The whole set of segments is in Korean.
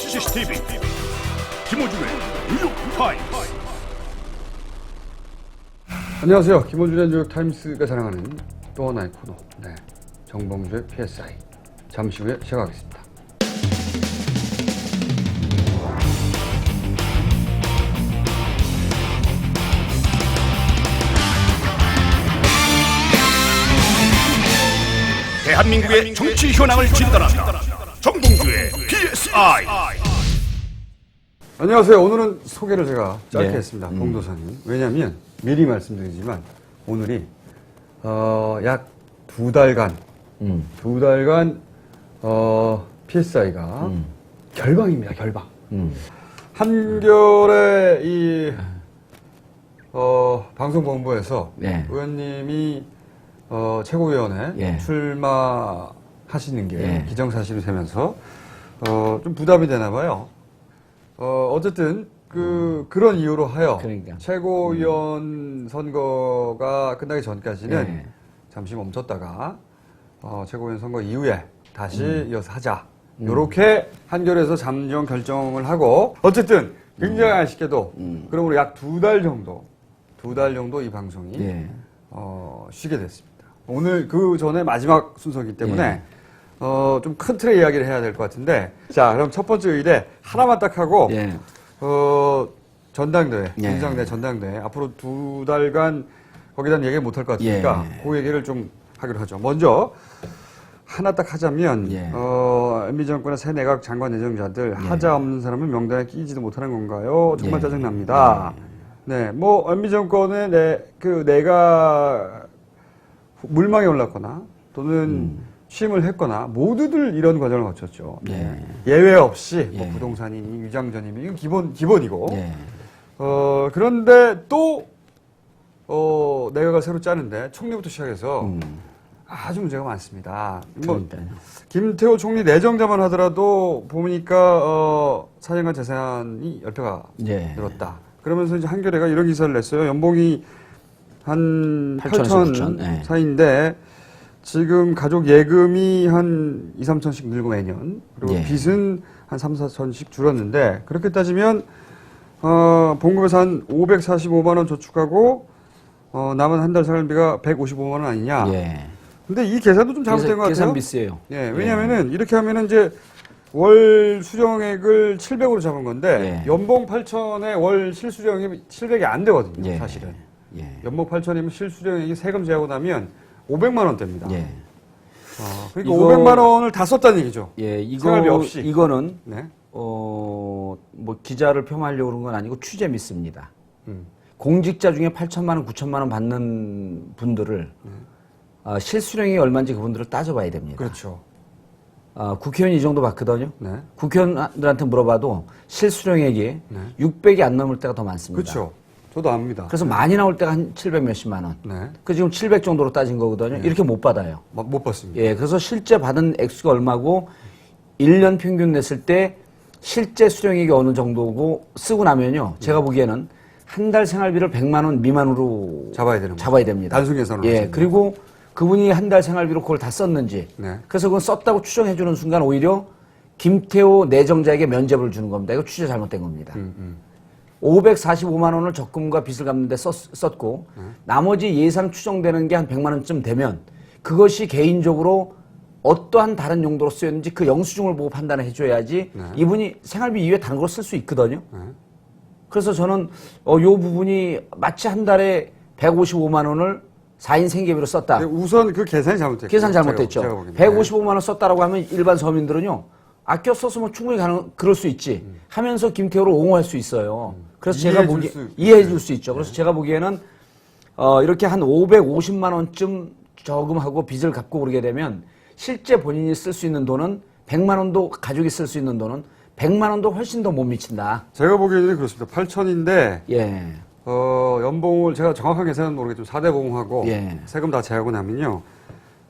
CCTV 김호준의 뉴욕타임스. 안녕하세요. 김호준의 뉴욕타임스가 자랑하는 또 하나의 코너, 정봉주의 PSI. 잠시 후에 시작하겠습니다. 대한민국의 정치 현황을 진단한다. 정봉주의 PSI. 안녕하세요. 오늘은 소개를 제가 짧게 네. 했습니다. 봉도사님. 왜냐하면 미리 말씀드리지만 오늘이 약 두 달간 PSI가 결방입니다. 결방. 한겨레 이 방송본부에서 네. 의원님이 최고위원회 예. 출마하시는 게 예. 기정사실이 되면서 좀 부담이 되나 봐요. 어쨌든 그런 이유로 하여 그러니까. 최고위원 선거가 끝나기 전까지는 예. 잠시 멈췄다가 최고위원 선거 이후에 다시 이어서 하자. 요렇게 한겨레에서 잠정 결정을 하고 어쨌든 굉장히 아쉽게도 그러므로 약 두 달 정도 이 방송이 예. 쉬게 됐습니다. 오늘 그 전에 마지막 순서이기 때문에 예. 좀 큰 틀의 이야기를 해야 될 것 같은데 자 그럼 첫 번째 의뢰 하나만 딱 하고 예. 전당대회 예. 민주당내 전당대회 앞으로 두 달간 거기다 얘기 못 할 것 같으니까 예. 그 얘기를 좀 하기로 하죠. 먼저 하나 딱 하자면 예. MB 정권의 새 내각 장관 예정자들 하자 없는 사람은 명단에 끼지도 못하는 건가요? 정말 예. 짜증납니다. 네, 뭐 MB 정권의 내가 물망에 올랐거나 또는 취임을 했거나 모두들 이런 과정을 거쳤죠. 예. 예외 없이 뭐 예. 부동산이니 위장전이니 이건 기본이고. 예. 그런데 또 내각을 새로 짜는데 총리부터 시작해서 아주 문제가 많습니다. 뭐 그러니까요. 김태호 총리 내정자만 하더라도 보니까 4년간 재산이 10배가 예. 늘었다. 그러면서 이제 한겨레가 이런 기사를 냈어요. 연봉이 한 8천에서 8천 9천, 예. 사이인데 지금 가족 예금이 한 2, 3천씩 늘고 매년 그리고 예. 빚은 한 3, 4천씩 줄었는데 그렇게 따지면 봉급에서 한 545만 원 저축하고 남은 한 달 생활비가 155만 원 아니냐. 예. 근데 이 계산도 좀 잘못된 것 같아요. 계산 비슷해요. 예, 왜냐면은 이렇게 하면은 이제 월 수령액을 700으로 잡은 건데 예. 연봉 8천에 월 실수령액이 700이 안 되거든요. 예. 사실은. 예. 연봉 8천이면 실수령액이 세금 제하고 나면 500만 원대입니다. 예. 그러니까 이거- 500만 원을 다 썼다는 얘기죠. 예. 생활비 없이. 이거는 네. 뭐 기자를 폄하하려고 그런 건 아니고 취재 믿습니다. 음. 공직자 중에 8천만 원, 9천만 원 받는 분들을 실수령이 얼마인지 그분들을 따져봐야 됩니다. 그렇죠. 국회의원이 이 정도 받거든요. 네. 국회의원들한테 물어봐도 실수령액이 네. 600이 안 넘을 때가 더 많습니다. 그렇죠. 저도 압니다. 그래서 많이 나올 때가 한 700 몇십만 원. 네. 그 지금 700 정도로 따진 거거든요. 이렇게 못 받아요. 못 봤습니다. 예, 그래서 실제 받은 액수가 얼마고 1년 평균 냈을 때 실제 수령액이 어느 정도고 쓰고 나면요. 제가 보기에는 한 달 생활비를 100만 원 미만으로 잡아야 되는 잡아야 됩니다. 단순 계산으로. 예, 하시면. 그리고 그분이 한 달 생활비로 그걸 다 썼는지. 네. 그래서 그건 썼다고 추정해 주는 순간 오히려 김태호 내정자에게 면죄부를 주는 겁니다. 이거 취재 잘못된 겁니다. 545만 원을 적금과 빚을 갚는데 썼고 나머지 예상 추정되는 게 한 100만 원쯤 되면 그것이 개인적으로 어떠한 다른 용도로 쓰였는지 그 영수증을 보고 판단을 해줘야지 이분이 생활비 이외에 다른 걸 쓸 수 있거든요. 그래서 저는 요 부분이 마치 한 달에 155만 원을 4인 생계비로 썼다. 근데 우선 그 계산이 잘못됐죠. 계산 잘못됐죠. 제가 보기에는. 155만 원 썼다라고 하면 일반 서민들은요. 아껴 썼으면 충분히 그럴 수 있지. 하면서 김태호를 옹호할 수 있어요. 그래서 제가 이해해 줄 수 있죠. 그래서 제가 보기에는 이렇게 한 550만 원쯤 저금하고 빚을 갚고 그러게 되면 실제 본인이 쓸 수 있는 돈은 100만 원도 가족이 쓸 수 있는 돈은 100만 원도 훨씬 더 못 미친다. 제가 보기에는 그렇습니다. 8천인데 예. 연봉을 제가 정확한 계산은 모르겠지만 4대 보험하고 예. 세금 다 제하고 나면요.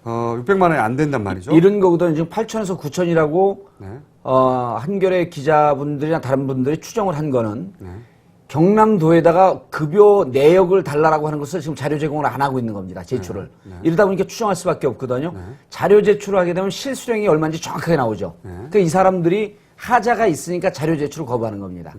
600만 원이 안 된단 말이죠. 이런 거거든 지금 8천에서 9천이라고 네. 한겨레 기자분들이나 다른 분들이 추정을 한 거는 네. 경남도에다가 급여 내역을 달라라고 하는 것을 지금 자료 제공을 안 하고 있는 겁니다. 제출을. 이러다 보니까 추정할 수밖에 없거든요. 자료 제출을 하게 되면 실수령이 얼마인지 정확하게 나오죠. 그러니까 이 사람들이 하자가 있으니까 자료 제출을 거부하는 겁니다.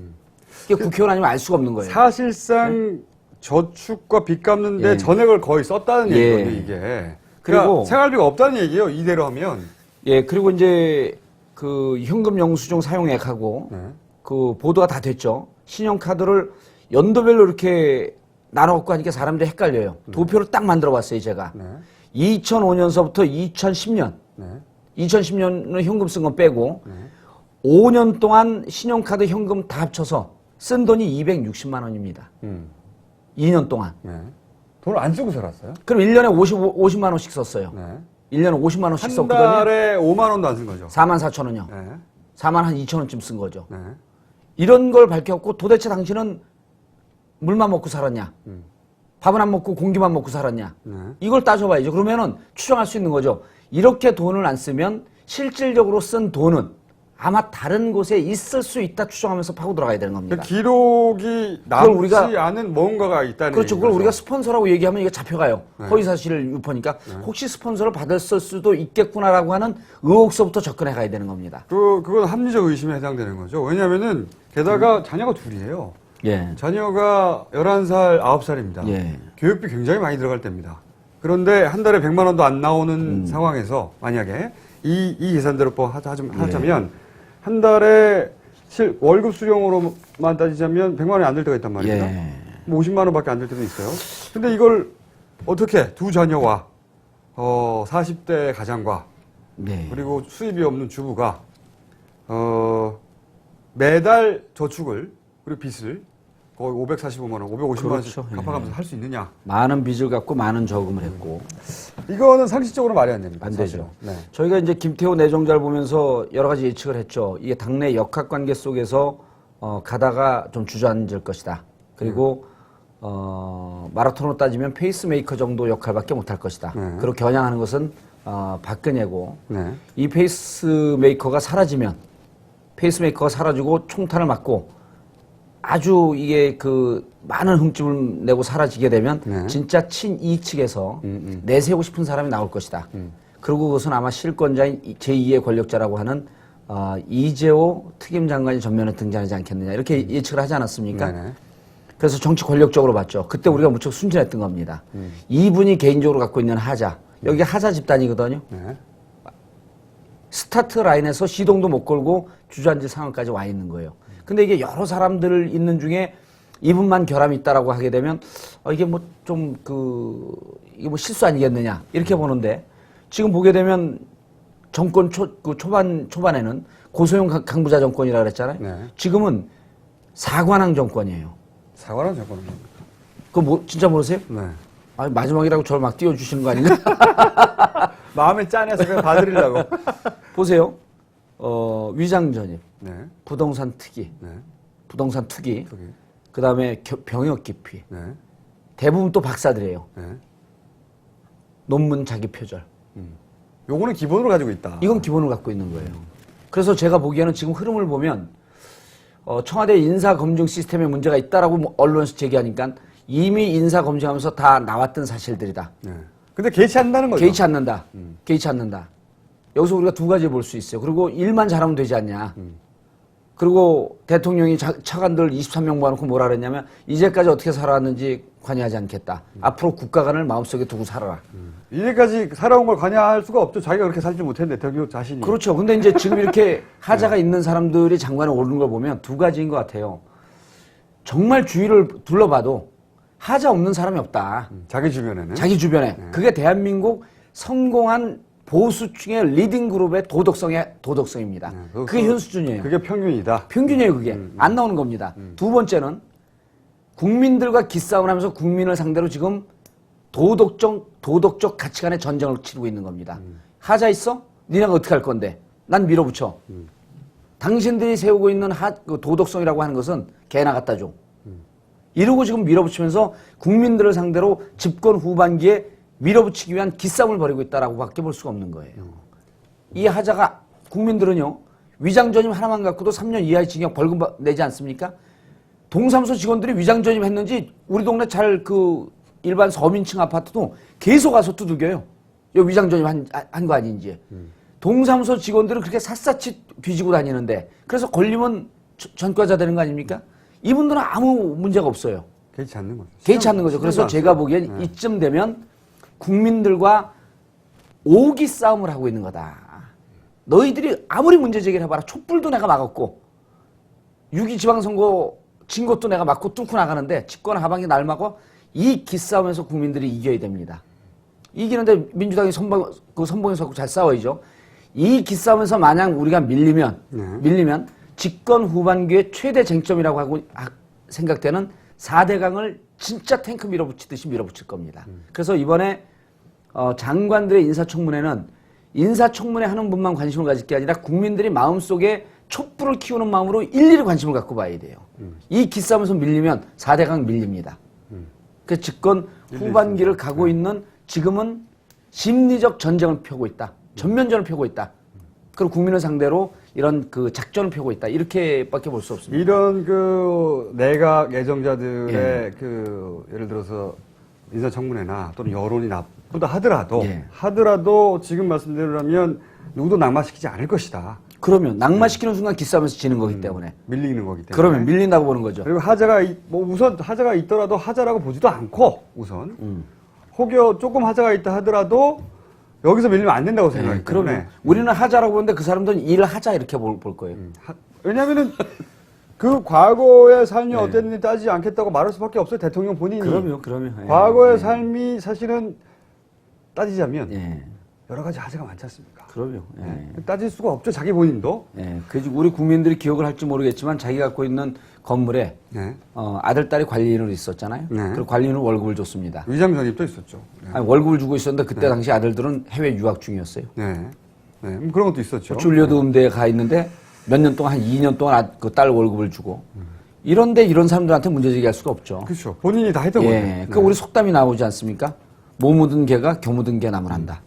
이게 국회의원 아니면 알 수가 없는 거예요. 사실상 저축과 빚 갚는데 예. 전액을 거의 썼다는 예. 얘기거든요, 이게. 그리고 그리고 생활비가 없다는 얘기예요, 이대로 하면. 예, 그리고 이제 그 현금 영수증 사용액하고 네. 그 보도가 다 됐죠. 신용카드를 연도별로 이렇게 나눠갖고 하니까 사람들이 헷갈려요. 도표를 딱 만들어 봤어요, 제가. 네. 2005년서부터 2010년. 네. 2010년은 현금 쓴 건 빼고 5년 동안 신용카드 현금 다 합쳐서 쓴 돈이 260만 원입니다. 2년 동안. 네. 돈을 안 쓰고 살았어요? 그럼 1년에 50만 원씩 썼어요. 네. 1년에 50만 원씩 한 썼거든요. 달에 5만 원도 안 쓴 거죠? 4만 4천 원이요. 네. 4만 한 2천 원쯤 쓴 거죠. 네. 이런 걸 밝혀갖고 도대체 당신은 물만 먹고 살았냐? 밥은 안 먹고 공기만 먹고 살았냐? 네. 이걸 따져봐야죠. 그러면은 추정할 수 있는 거죠. 이렇게 돈을 안 쓰면 실질적으로 쓴 돈은 아마 다른 곳에 있을 수 있다 추정하면서 파고 들어가야 되는 겁니다. 그 기록이 그걸 남지 우리가- 않은 뭔가가 있다는 그렇죠. 그걸 얘기죠. 우리가 스폰서라고 얘기하면 이게 잡혀가요. 허위사실 유포니까 혹시 스폰서를 받았을 수도 있겠구나라고 하는 의혹서부터 접근해 가야 되는 겁니다. 그건 합리적 의심에 해당되는 거죠. 왜냐면은 게다가 자녀가 둘이에요. 예. 자녀가 11살, 9살입니다. 예. 교육비 굉장히 많이 들어갈 때입니다. 그런데 한 달에 100만 원도 안 나오는 상황에서 만약에 이 계산대로 하자면 한 달에 월급 수령으로만 따지자면 100만 원이 안 될 때가 있단 말입니다. 예. 뭐 50만 원밖에 안 될 때도 있어요. 근데 이걸 어떻게 두 자녀와 40대 가장과 네. 그리고 수입이 없는 주부가 매달 저축을 그리고 빚을 거의 545만 원, 550만 원씩 그렇죠. 갚아가면서 예. 할 수 있느냐? 많은 빚을 갖고 많은 저금을 했고 이거는 상식적으로 말이 안 됩니다. 안 사실은. 되죠. 네. 저희가 이제 김태호 내정자를 보면서 여러 가지 예측을 했죠. 이게 당내 역학관계 속에서 가다가 좀 주저앉을 것이다. 그리고 마라톤으로 따지면 페이스메이커 정도 역할밖에 못할 것이다. 네. 그리고 겨냥하는 것은 박근혜고 네. 이 페이스메이커가 사라지고 총탄을 맞고 아주 이게 그 많은 흠집을 내고 사라지게 되면 네. 진짜 친이 측에서 내세우고 싶은 사람이 나올 것이다. 그리고 그것은 아마 실권자인 제2의 권력자라고 하는 이재호 특임장관이 전면에 등장하지 않겠느냐 이렇게 예측을 하지 않았습니까? 네네. 그래서 정치 권력적으로 봤죠. 그때 우리가 무척 순진했던 겁니다. 이분이 개인적으로 갖고 있는 하자 여기 하자 집단이거든요. 네. 스타트 라인에서 시동도 못 걸고 주저앉을 상황까지 와 있는 거예요. 근데 이게 여러 사람들 있는 중에 이분만 결함이 있다라고 하게 되면 이게 뭐 좀 이게 뭐 실수 아니겠느냐 이렇게 보는데 지금 보게 되면 정권 초반에는 고소영 강부자 정권이라 그랬잖아요. 네. 지금은 사관왕 정권이에요. 사과란 정권은 뭡니까? 그거 진짜 모르세요? 네. 아니, 마지막이라고 저를 막 띄워주시는 거 아닌가? 마음에 짠해서 그냥 봐드리려고. 보세요. 위장 전입, 네. 부동산 투기, 네. 부동산 투기, 저기. 그 다음에 병역 기피. 네. 대부분 또 박사들이에요. 네. 논문 자기 표절. 요거는 기본으로 가지고 있다. 이건 기본을 갖고 있는 거예요. 그래서 제가 보기에는 지금 흐름을 보면 청와대 인사검증 시스템에 문제가 있다라고 언론에서 제기하니까 이미 인사검증하면서 다 나왔던 사실들이다. 네. 근데 개의치 않는다는 거죠. 개의치 않는다. 개의치 않는다. 여기서 우리가 두 가지 볼 수 있어요. 그리고 일만 잘하면 되지 않냐. 그리고 대통령이 차관들 23명 모아놓고 뭐라 그랬냐면 이제까지 어떻게 살아왔는지 관여하지 않겠다. 앞으로 국가관을 마음속에 두고 살아라. 이제까지 살아온 걸 관여할 수가 없죠. 자기가 그렇게 살지 못했는데 대통령 자신이. 그렇죠. 근데 이제 지금 이렇게 하자가 있는 사람들이 장관에 오르는 걸 보면 두 가지인 것 같아요. 정말 주위를 둘러봐도 하자 없는 사람이 없다. 자기 주변에는. 자기 주변에. 그게 대한민국 성공한 보수층의 리딩 그룹의 도덕성입니다. 그게 현 수준이에요. 그게 평균이다. 평균이에요, 그게. 안 나오는 겁니다. 두 번째는 국민들과 기싸움을 하면서 국민을 상대로 지금 도덕적 가치관의 전쟁을 치르고 있는 겁니다. 하자 있어? 니네가 어떻게 할 건데? 난 밀어붙여. 당신들이 세우고 있는 그 도덕성이라고 하는 것은 개나 갖다 줘. 이러고 지금 밀어붙이면서 국민들을 상대로 집권 후반기에 밀어붙이기 위한 기싸움을 벌이고 있다라고 밖에 볼 수가 없는 거예요. 이 하자가 국민들은요. 위장전입 하나만 갖고도 3년 이하의 징역 벌금 내지 않습니까? 동사무소 직원들이 위장전입 했는지 우리 동네 일반 서민층 아파트도 계속 와서 두들겨요. 이 위장전입 한 거 아닌지. 동사무소 직원들은 그렇게 샅샅이 뒤지고 다니는데 그래서 걸리면 전과자 되는 거 아닙니까? 이분들은 아무 문제가 없어요. 개의치 않는 거죠. 개의치 않는 거죠. 그래서 제가 보기엔 이쯤 되면 국민들과 오기 싸움을 하고 있는 거다. 너희들이 아무리 문제 제기를 해봐라. 촛불도 내가 막았고 6.2 지방선거 진 것도 내가 막고 뚫고 나가는데 집권 하반기 날 막고 이 기싸움에서 국민들이 이겨야 됩니다. 이기는데 민주당이 선봉에서 잘 싸워야죠. 이 기싸움에서 만약 우리가 밀리면 집권 후반기의 최대 쟁점이라고 하고 생각되는 4대강을 진짜 탱크 밀어붙이듯이 밀어붙일 겁니다. 그래서 이번에 장관들의 인사청문회는 인사청문회 하는 분만 관심을 가질 게 아니라 국민들이 마음속에 촛불을 키우는 마음으로 일일이 관심을 갖고 봐야 돼요. 이 기싸움에서 밀리면 4대강 밀립니다. 그 집권 후반기를 가고 있는 지금은 심리적 전쟁을 펴고 있다. 전면전을 펴고 있다. 그리고 국민을 상대로 이런 그 작전을 펴고 있다. 이렇게밖에 볼 수 없습니다. 이런 그 내각 애정자들의 그 예를 들어서 인사청문회나 또는 여론이 나쁘다 하더라도 지금 말씀대로라면 누구도 낙마시키지 않을 것이다. 그러면 낙마시키는 순간 기싸움에서 지는 거기 때문에 밀리는 거기 때문에. 그러면 밀린다고 보는 거죠. 그리고 우선 하자가 있더라도 하자라고 보지도 않고 우선 혹여 조금 하자가 있다 하더라도 여기서 밀리면 안 된다고 생각해요. 그러면 우리는 하자라고 보는데 그 사람들은 일을 하자 이렇게 볼 거예요. 왜냐하면은 그 과거의 삶이 어땠는지 따지지 않겠다고 말할 수밖에 없어요. 대통령 본인이. 그러면. 과거의 삶이 사실은 따지자면 여러 가지 하자가 많지 않습니까? 그럼요. 따질 수가 없죠. 자기 본인도. 그래서 우리 국민들이 기억을 할지 모르겠지만 자기가 갖고 있는 건물에 아들, 딸이 관리인으로 있었잖아요. 그리고 관리인은 월급을 줬습니다. 위장 전입도 있었죠. 아니, 월급을 주고 있었는데 그때 당시 아들들은 해외 유학 중이었어요. 그런 것도 있었죠. 줄리어드 음대에 가 있는데 몇 년 동안 한 2년 동안 그 딸 월급을 주고 이런데 이런 사람들한테 문제 제기할 수가 없죠. 그렇죠. 본인이 다 했던 거예요. 그 우리 속담이 나오지 않습니까? 모 묻은 개가 겨 묻은 개 나무란다.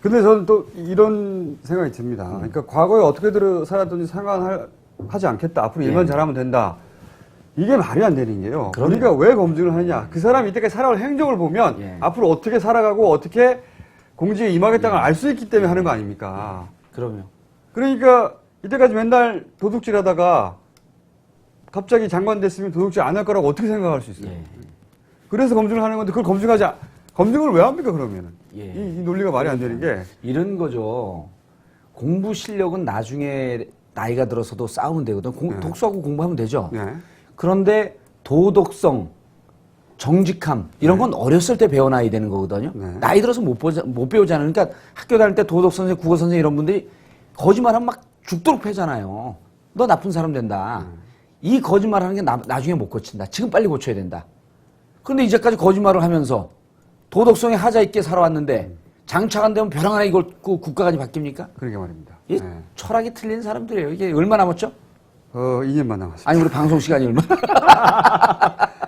근데 저는 또 이런 생각이 듭니다. 그러니까 과거에 어떻게든 살았든지 상관하지 않겠다. 앞으로 일만 잘하면 된다. 이게 말이 안 되는 게요. 우리가 왜 검증을 하느냐. 그 사람이 이때까지 살아온 행적을 보면 앞으로 어떻게 살아가고 어떻게 공직에 임하겠다는 걸 알 수 있기 때문에 하는 거 아닙니까? 그럼요. 그러니까 이때까지 맨날 도둑질 하다가 갑자기 장관 됐으면 도둑질 안 할 거라고 어떻게 생각할 수 있어요? 그래서 검증을 하는 건데 그걸 검증을 왜 합니까 그러면은? 이 논리가 말이 안 되는 게 이런 거죠. 공부 실력은 나중에 나이가 들어서도 싸우면 되거든. 독서하고 공부하면 되죠. 그런데 도덕성, 정직함 이런 건 어렸을 때 배워놔야 되는 거거든요. 나이 들어서 못 배우잖아요. 그러니까 학교 다닐 때 도덕 선생, 국어 선생 이런 분들이 거짓말하면 막 죽도록 패잖아요. 너 나쁜 사람 된다. 이 거짓말하는 게 나중에 못 고친다. 지금 빨리 고쳐야 된다. 그런데 이제까지 거짓말을 하면서 도덕성에 하자 있게 살아왔는데 장차가 안 되면 벼랑 하나 이걸 국가가 바뀝니까? 그러게 말입니다. 철학이 틀린 사람들이에요. 이게 얼마 남았죠? 2년만 남았습니다. 아니 우리 방송 시간이 얼마?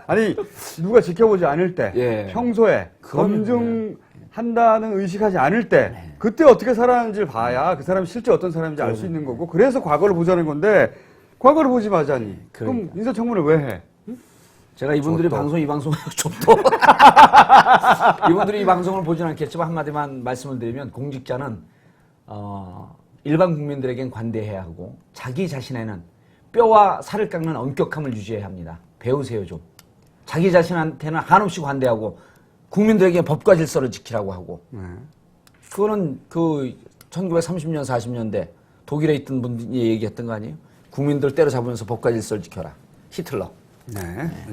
아니 누가 지켜보지 않을 때 평소에 검증한다는 의식하지 않을 때 그때 어떻게 살았는지를 봐야 그 사람이 실제 어떤 사람인지 알 수 있는 거고 그래서 과거를 보자는 건데 과거를 보지 마자니 그럼 인사청문회 왜 해? 제가 이분들이 이 방송을 좁도 이분들이 이 방송을 보진 않겠지만 한마디만 말씀을 드리면 공직자는 일반 국민들에겐 관대해야 하고 자기 자신에는 뼈와 살을 깎는 엄격함을 유지해야 합니다. 배우세요 좀. 자기 자신한테는 한없이 관대하고 국민들에게 법과 질서를 지키라고 하고 그거는 그 1930년 40년대 독일에 있던 분이 얘기했던 거 아니에요? 국민들 때려잡으면서 법과 질서를 지켜라. 히틀러.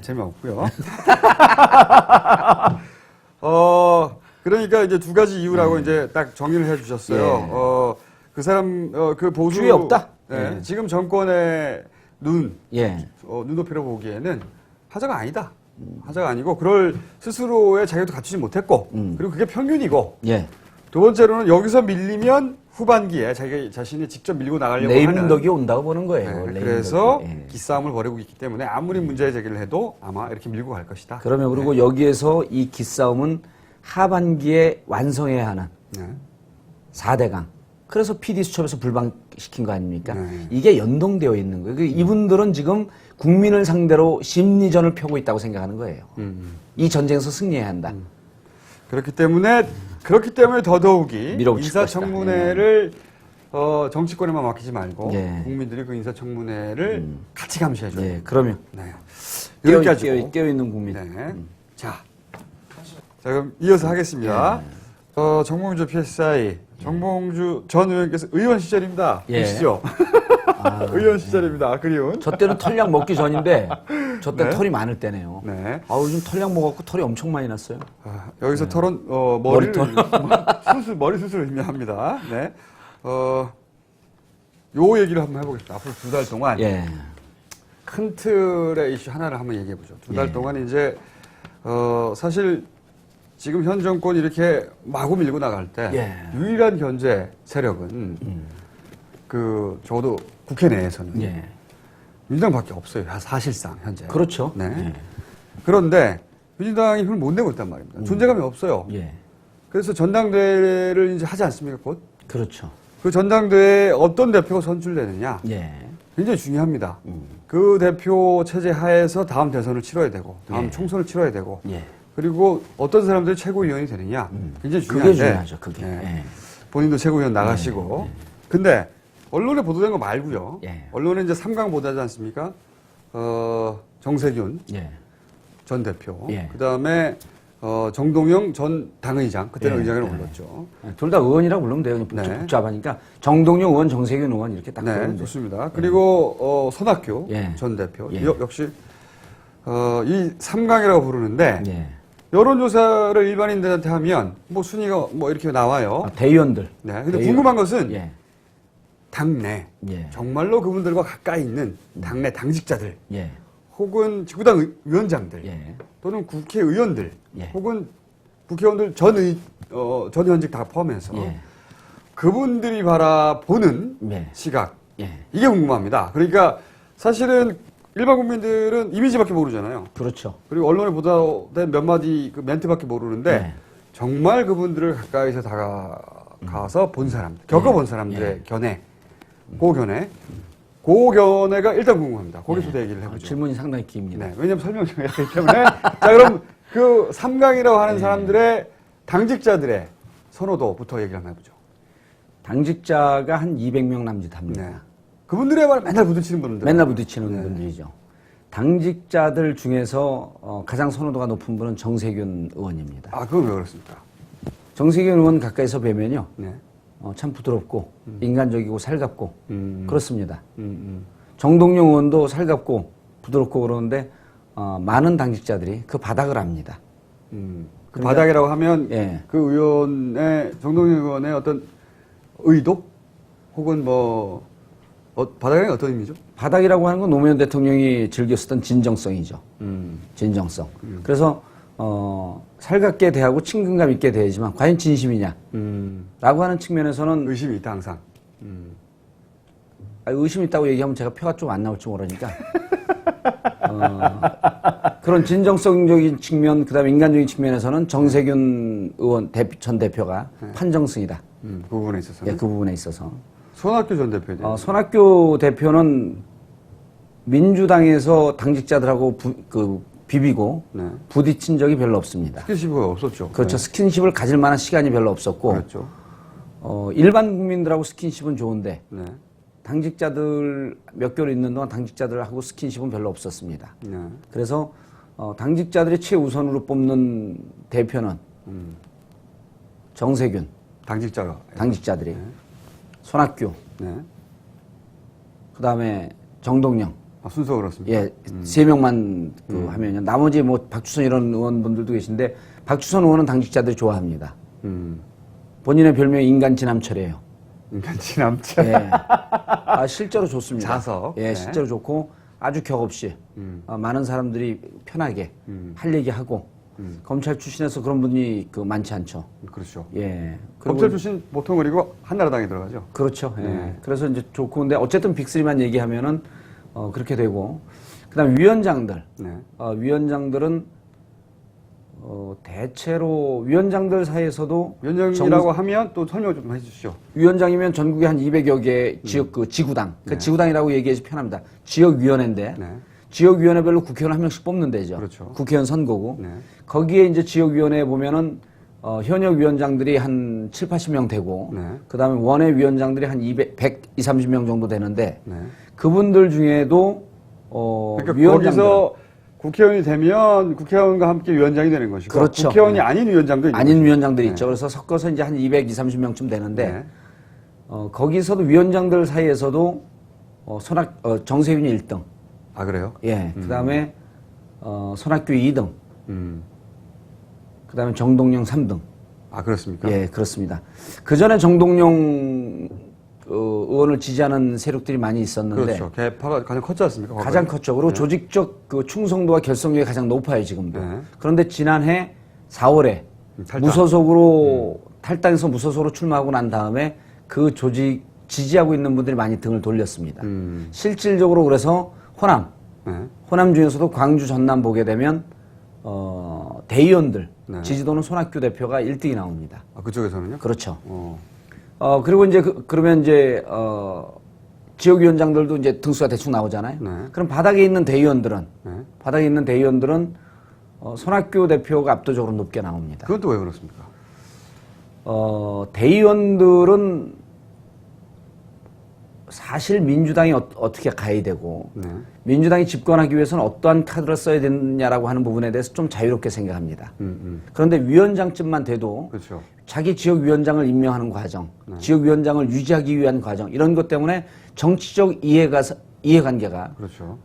재미없고요. 그러니까 이제 두 가지 이유라고 이제 딱 정리를 해주셨어요. 그 사람 그 보수 주의 없다. 지금 정권의 눈높이로 보기에는 하자가 아니다. 하자가 아니고 그럴 스스로의 자격도 갖추지 못했고 그리고 그게 평균이고 두 번째로는 여기서 밀리면 후반기에 자기 자신이 직접 밀고 나가려고 하는 네임덕이 온다고 보는 거예요. 그래서 기싸움을 벌이고 있기 때문에 아무리 문제 제기를 해도 아마 이렇게 밀고 갈 것이다. 그러면 그리고 여기에서 이 기싸움은 하반기에 완성해야 하는 4대강. 그래서 PD수첩에서 불방시킨 거 아닙니까? 이게 연동되어 있는 거예요. 이분들은 지금 국민을 상대로 심리전을 펴고 있다고 생각하는 거예요. 이 전쟁에서 승리해야 한다. 그렇기 때문에 더더욱이 밀어붙일 인사청문회를 정치권에만 맡기지 말고 예. 국민들이 그 인사청문회를 같이 감시해줘요. 예, 그러면 네. 이렇게 하죠. 깨어있는 국민. 네. 자, 그럼 이어서 하겠습니다. 정봉주 PSI, 정봉주 전 의원께서 의원 시절입니다. 예. 보시죠. 의원 시절입니다. 그리운. 저 때는 털약 먹기 전인데 저 때 네. 털이 많을 때네요. 네. 요즘 털약 먹었고 털이 엄청 많이 났어요. 여기서 털은 머리를 머리 수술을 의미합니다. 네. 요 얘기를 한번 해보겠습니다. 앞으로 2달 동안 예. 큰 틀의 이슈 하나를 한번 얘기해 보죠. 2달 예. 동안 이제 사실 지금 현 정권이 이렇게 마구 밀고 나갈 때 예. 유일한 견제 세력은 그 적어도 국회 내에서는 예. 민주당밖에 없어요. 사실상 현재. 그렇죠. 네. 예. 그런데 민주당이 힘을 못 내고 있단 말입니다. 존재감이 없어요. 예. 그래서 전당대회를 이제 하지 않습니까? 곧. 그렇죠. 그 전당대회에 어떤 대표가 선출되느냐 예. 굉장히 중요합니다. 그 대표 체제 하에서 다음 대선을 치러야 되고 다음 예. 총선을 치러야 되고 예. 그리고 어떤 사람들이 최고위원이 되느냐 굉장히 중요한데 그게 중요하죠. 그게. 네. 예. 본인도 최고위원 나가시고 근데 언론에 보도된 거 말고요. 예. 언론에 이제 3강 보도하지 않습니까? 정세균 예. 전 대표 예. 그다음에 정동영 전 당의장 그때는 예. 의장이라고 예. 불렀죠. 둘 다 의원이라고 부르면 돼요. 네. 복잡하니까 정동영 의원, 정세균 의원 이렇게 딱 네, 부르면 돼요. 좋습니다. 그리고 손학규 예. 전 대표 예. 역시 이 3강이라고 부르는데 예. 여론조사를 일반인들한테 하면 뭐 순위가 뭐 이렇게 나와요. 대의원들. 네, 근데 대의원. 궁금한 것은 예. 당내 예. 정말로 그분들과 가까이 있는 당내 당직자들 예. 혹은 지구당 위원장들 예. 또는 국회의원들 예. 혹은 국회의원들 전 현직 다 포함해서 예. 그분들이 바라보는 예. 시각 예. 이게 궁금합니다. 그러니까 사실은 일반 국민들은 이미지밖에 모르잖아요. 그렇죠. 그리고 언론에 보도된 몇 마디 그 멘트밖에 모르는데 네. 정말 그분들을 가까이서 다가가서 본 사람들, 겪어본 사람들의 견해, 그 견해가 일단 궁금합니다. 거기서도 얘기를 해보죠. 질문이 상당히 깁니다. 네, 왜냐면 설명 좀 해야 되기 때문에. 자, 그럼 그 3강이라고 하는 사람들의 당직자들의 선호도부터 얘기를 한번 해보죠. 당직자가 한 200명 남짓합니다. 네. 그분들의 말 맨날 부딪히는 분들. 맨날 부딪히는 네. 분들이죠. 당직자들 중에서 가장 선호도가 높은 분은 정세균 의원입니다. 아, 그건 왜 그렇습니까? 정세균 의원 가까이서 뵈면요. 네. 참 부드럽고 인간적이고 살갑고 그렇습니다. 음. 정동영 의원도 살갑고 부드럽고 그러는데 많은 당직자들이 그 바닥을 압니다. 그 바닥이라고 하면 예. 그 의원의 정동영 의원의 어떤 의도 혹은 뭐 바닥이 어떤 의미죠? 바닥이라고 하는 건 노무현 대통령이 즐겨 쓰던 진정성이죠. 진정성. 그래서 살갑게 대하고 친근감 있게 대하지만 과연 진심이냐? 라고 하는 측면에서는 의심이 있다 항상. 의심이 있다고 얘기하면 제가 표가 좀 안 나올지 모르니까 그런 진정성적인 측면 그다음에 인간적인 측면에서는 정세균 의원 전 대표가 판정승이다. 그 부분에 있어서. 예, 그 부분에 있어서 손학규 전 대표에 대해. 손학규 대표는 민주당에서 당직자들하고 비비고 네. 부딪힌 적이 별로 없습니다. 스킨십이 없었죠. 그렇죠. 네. 스킨십을 가질 만한 시간이 별로 없었고 그렇죠. 일반 국민들하고 스킨십은 좋은데 네. 당직자들 몇 개월 있는 동안 당직자들하고 스킨십은 별로 없었습니다. 네. 그래서 당직자들이 최우선으로 뽑는 대표는 정세균 당직자가. 당직자들이 손학규 네. 그다음에 정동영 순서 그렇습니다. 예, 세 명만 하면요. 나머지 뭐 박주선 이런 의원분들도 계신데 박주선 의원은 당직자들이 좋아합니다. 본인의 별명이 인간 지남철이에요. 인간 지남철. 예. 실제로 좋습니다. 자석. 예, 네. 실제로 좋고 아주 격없이 많은 사람들이 편하게 할 얘기하고 검찰 출신에서 그런 분이 많지 않죠. 그렇죠. 예. 검찰 출신 보통 그리고 한나라당에 들어가죠. 그렇죠. 예. 네. 그래서 이제 좋고 근데 어쨌든 빅3만 얘기하면은 그렇게 되고 그다음 위원장들. 네. 위원장들은 대체로 위원장들 사이에서도 위원장이라고 하면 또 설명 좀 해주시죠. 위원장이면 전국에 한 200여 개 지역 지구당. 그 지구당이라고 얘기해서 편합니다. 지역위원회인데 네. 지역위원회별로 국회의원 한 명씩 뽑는 데죠. 그렇죠. 국회의원 선거고 네. 거기에 이제 지역위원회에 보면은 현역 위원장들이 한 7, 80명 되고, 네. 그 다음에 원외 위원장들이 한 120, 30명 정도 되는데, 네. 그분들 중에도, 그러니까 위원장들. 거기서 국회의원이 되면 국회의원과 함께 위원장이 되는 것이고, 그렇죠. 국회의원이 네. 아닌 위원장도 있는 아닌 것이고. 위원장들이 네. 있죠. 그래서 섞어서 이제 한 220, 30명쯤 되는데, 네. 거기서도 위원장들 사이에서도, 정세균이 1등. 아, 그래요? 예. 그 다음에, 손학규 2등. 음. 그 다음에 정동영 3등. 아, 그렇습니까? 예, 그렇습니다. 그 전에 정동영 의원을 지지하는 세력들이 많이 있었는데 그렇죠. 개파가 가장 컸지 않습니까? 과거에? 가장 컸죠. 그리고 조직적 그 충성도와 결속력이 가장 높아요, 지금도. 네. 그런데 지난해 4월에 탈당. 무소속으로 탈당해서 무소속으로 출마하고 난 다음에 그 조직 지지하고 있는 분들이 많이 등을 돌렸습니다. 실질적으로 그래서 네. 호남 중에서도 광주, 전남 보게 되면 대의원들 네. 지지도는 손학규 대표가 1등이 나옵니다. 아, 그쪽에서는요? 그렇죠. 어. 그리고 이제 그러면 이제 지역위원장들도 이제 등수가 대충 나오잖아요. 네. 그럼 바닥에 있는 대의원들은 네. 손학규 대표가 압도적으로 높게 나옵니다. 그건 또 왜 그렇습니까? 대의원들은 사실 민주당이 어떻게 가야 되고 네. 민주당이 집권하기 위해서는 어떠한 카드를 써야 되느냐라고 하는 부분에 대해서 좀 자유롭게 생각합니다. 그런데 위원장쯤만 돼도 그렇죠. 자기 지역위원장을 임명하는 과정, 지역위원장을 유지하기 위한 과정 이런 것 때문에 정치적 이해관계가 그렇죠.